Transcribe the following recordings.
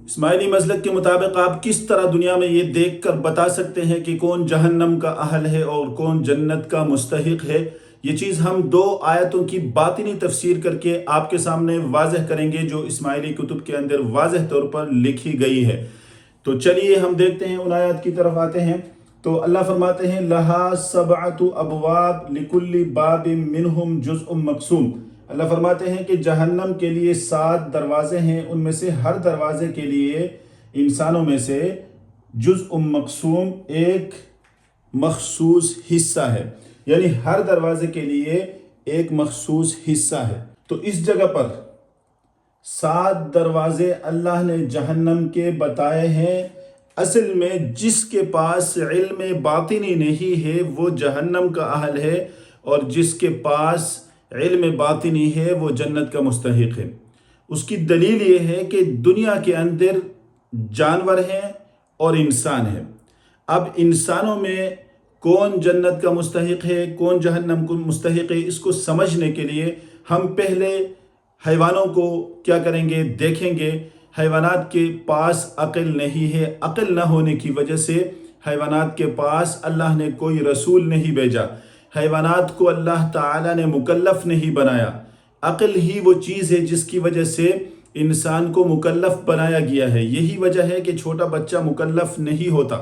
اسماعیلی مسلک کے مطابق آپ کس طرح دنیا میں یہ دیکھ کر بتا سکتے ہیں کہ کون جہنم کا اہل ہے اور کون جنت کا مستحق ہے؟ یہ چیز ہم 2 آیتوں کی باطنی تفسیر کر کے آپ کے سامنے واضح کریں گے، جو اسماعیلی کتب کے اندر واضح طور پر لکھی گئی ہے۔ تو چلیے ہم دیکھتے ہیں، ان آیات کی طرف آتے ہیں۔ تو اللہ فرماتے ہیں لہا 7 ابواب لکل باب منہم جزء مقسوم۔ اللہ فرماتے ہیں کہ جہنم کے لیے 7 دروازے ہیں، ان میں سے ہر دروازے کے لیے انسانوں میں سے جزء مقسوم ایک مخصوص حصہ ہے، یعنی ہر دروازے کے لیے ایک مخصوص حصہ ہے۔ تو اس جگہ پر 7 دروازے اللہ نے جہنم کے بتائے ہیں۔ اصل میں جس کے پاس علم باطنی نہیں ہے وہ جہنم کا اہل ہے، اور جس کے پاس علم باطنی ہے وہ جنت کا مستحق ہے۔ اس کی دلیل یہ ہے کہ دنیا کے اندر جانور ہیں اور انسان ہیں۔ اب انسانوں میں کون جنت کا مستحق ہے، کون جہنم کو مستحق ہے، اس کو سمجھنے کے لیے ہم پہلے حیوانوں کو کیا کریں گے، دیکھیں گے۔ حیوانات کے پاس عقل نہیں ہے، عقل نہ ہونے کی وجہ سے حیوانات کے پاس اللہ نے کوئی رسول نہیں بھیجا، حیوانات کو اللہ تعالیٰ نے مکلف نہیں بنایا۔ عقل ہی وہ چیز ہے جس کی وجہ سے انسان کو مکلف بنایا گیا ہے۔ یہی وجہ ہے کہ چھوٹا بچہ مکلف نہیں ہوتا،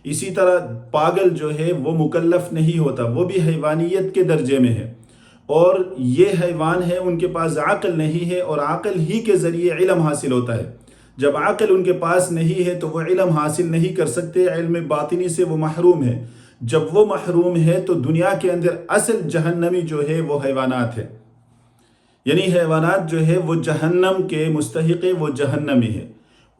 اسی طرح پاگل جو ہے وہ مکلف نہیں ہوتا، وہ بھی حیوانیت کے درجے میں ہے۔ اور یہ حیوان ہے، ان کے پاس عقل نہیں ہے، اور عقل ہی کے ذریعے علم حاصل ہوتا ہے۔ جب عقل ان کے پاس نہیں ہے تو وہ علم حاصل نہیں کر سکتے، علم باطنی سے وہ محروم ہے۔ جب وہ محروم ہے تو دنیا کے اندر اصل جہنمی جو ہے وہ حیوانات ہے، یعنی حیوانات جو ہے وہ جہنم کے مستحق ہے، وہ جہنمی ہے۔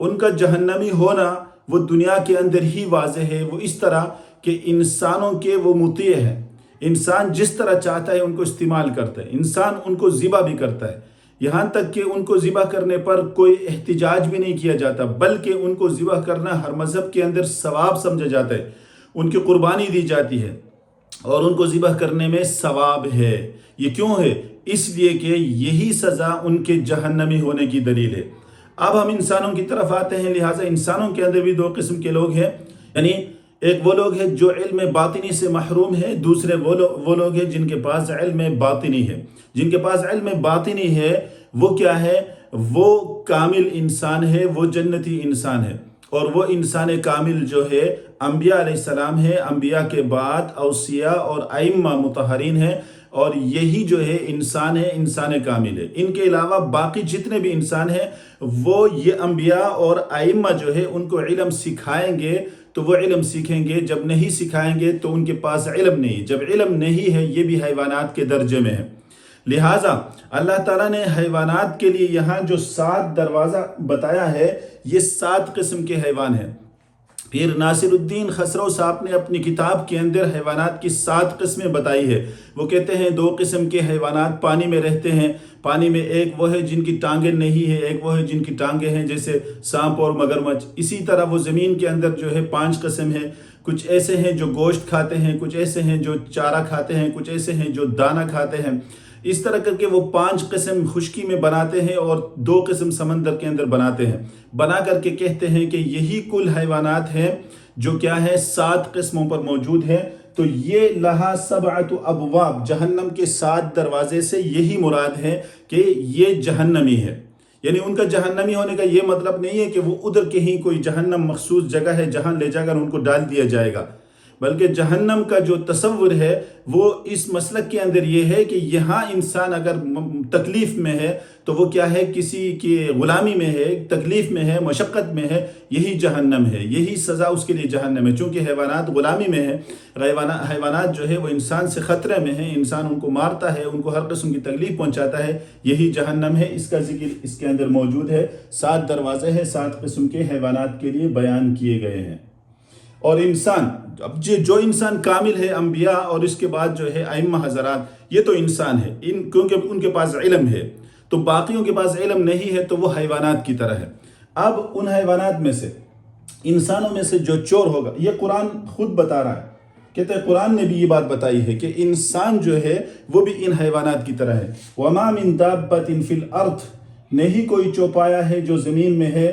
ان کا جہنمی ہونا وہ دنیا کے اندر ہی واضح ہے۔ وہ اس طرح کہ انسانوں کے وہ مطیع ہیں، انسان جس طرح چاہتا ہے ان کو استعمال کرتا ہے، انسان ان کو ذبح بھی کرتا ہے، یہاں تک کہ ان کو ذبح کرنے پر کوئی احتجاج بھی نہیں کیا جاتا، بلکہ ان کو ذبح کرنا ہر مذہب کے اندر ثواب سمجھا جاتا ہے، ان کی قربانی دی جاتی ہے اور ان کو ذبح کرنے میں ثواب ہے۔ یہ کیوں ہے؟ اس لیے کہ یہی سزا ان کے جہنمی ہونے کی دلیل ہے۔ اب ہم انسانوں کی طرف آتے ہیں، لہٰذا انسانوں کے اندر بھی 2 قسم کے لوگ ہیں، یعنی ایک وہ لوگ ہیں جو علم باطنی سے محروم ہے، دوسرے وہ لوگ ہیں جن کے پاس علم باطنی ہے۔ جن کے پاس علم باطنی ہے وہ کیا ہے؟ وہ کامل انسان ہے، وہ جنتی انسان ہے، اور وہ انسان کامل جو ہے انبیاء علیہ السلام ہے، انبیاء کے بعد اوصیاء اور ائمہ مطہرین ہیں، اور یہی جو ہے انسان ہے، انسان کامل ہے۔ ان کے علاوہ باقی جتنے بھی انسان ہیں وہ یہ انبیاء اور ائمہ جو ہے ان کو علم سکھائیں گے تو وہ علم سیکھیں گے، جب نہیں سکھائیں گے تو ان کے پاس علم نہیں، جب علم نہیں ہے یہ بھی حیوانات کے درجے میں ہے۔ لہٰذا اللہ تعالیٰ نے حیوانات کے لیے یہاں جو 7 دروازہ بتایا ہے، یہ 7 قسم کے حیوان ہیں۔ پھر ناصر الدین خسرو صاحب نے اپنی کتاب کے اندر حیوانات کی 7 قسمیں بتائی ہے۔ وہ کہتے ہیں 2 قسم کے حیوانات پانی میں رہتے ہیں، پانی میں ایک وہ ہے جن کی ٹانگیں نہیں ہیں، ایک وہ ہے جن کی ٹانگیں ہیں، جیسے سانپ اور مگرمچھ۔ اسی طرح وہ زمین کے اندر جو ہے 5 قسم ہے، کچھ ایسے ہیں جو گوشت کھاتے ہیں، کچھ ایسے ہیں جو چارہ کھاتے ہیں، کچھ ایسے ہیں جو دانہ کھاتے ہیں۔ اس طرح کر کے وہ 5 قسم خشکی میں بناتے ہیں اور 2 قسم سمندر کے اندر بناتے ہیں، بنا کر کے کہتے ہیں کہ یہی کل حیوانات ہیں جو کیا ہے 7 قسموں پر موجود ہیں۔ تو یہ لہا 7 ابواب، جہنم کے 7 دروازے سے یہی مراد ہے کہ یہ جہنمی ہے، یعنی ان کا جہنمی ہونے کا یہ مطلب نہیں ہے کہ وہ ادھر کہیں کوئی جہنم مخصوص جگہ ہے جہاں لے جا کر ان کو ڈال دیا جائے گا، بلکہ جہنم کا جو تصور ہے وہ اس مسلک کے اندر یہ ہے کہ یہاں انسان اگر تکلیف میں ہے تو وہ کیا ہے، کسی کی غلامی میں ہے، تکلیف میں ہے، مشقت میں ہے، یہی جہنم ہے، یہی سزا اس کے لیے جہنم ہے۔ چونکہ حیوانات غلامی میں ہے، حیوانات جو ہے وہ انسان سے خطرے میں ہیں، انسان ان کو مارتا ہے، ان کو ہر قسم کی تکلیف پہنچاتا ہے، یہی جہنم ہے۔ اس کا ذکر اس کے اندر موجود ہے، 7 دروازے ہیں، 7 قسم کے حیوانات کے لیے بیان کیے گئے ہیں۔ اور انسان، اب جو انسان کامل ہے، انبیاء اور اس کے بعد جو ہے ائمہ حضرات، یہ تو انسان ہے، کیونکہ ان کے پاس علم ہے، تو باقیوں کے پاس علم نہیں ہے تو وہ حیوانات کی طرح ہے۔ اب ان حیوانات میں سے، انسانوں میں سے جو چور ہوگا، یہ قرآن خود بتا رہا ہے، کہتے ہیں قرآن نے بھی یہ بات بتائی ہے کہ انسان جو ہے وہ بھی ان حیوانات کی طرح ہے۔ وَمَا مِن دَابَّةٍ فِي الْأَرْضِ، نہیں کوئی چوپایا ہے جو زمین میں ہے،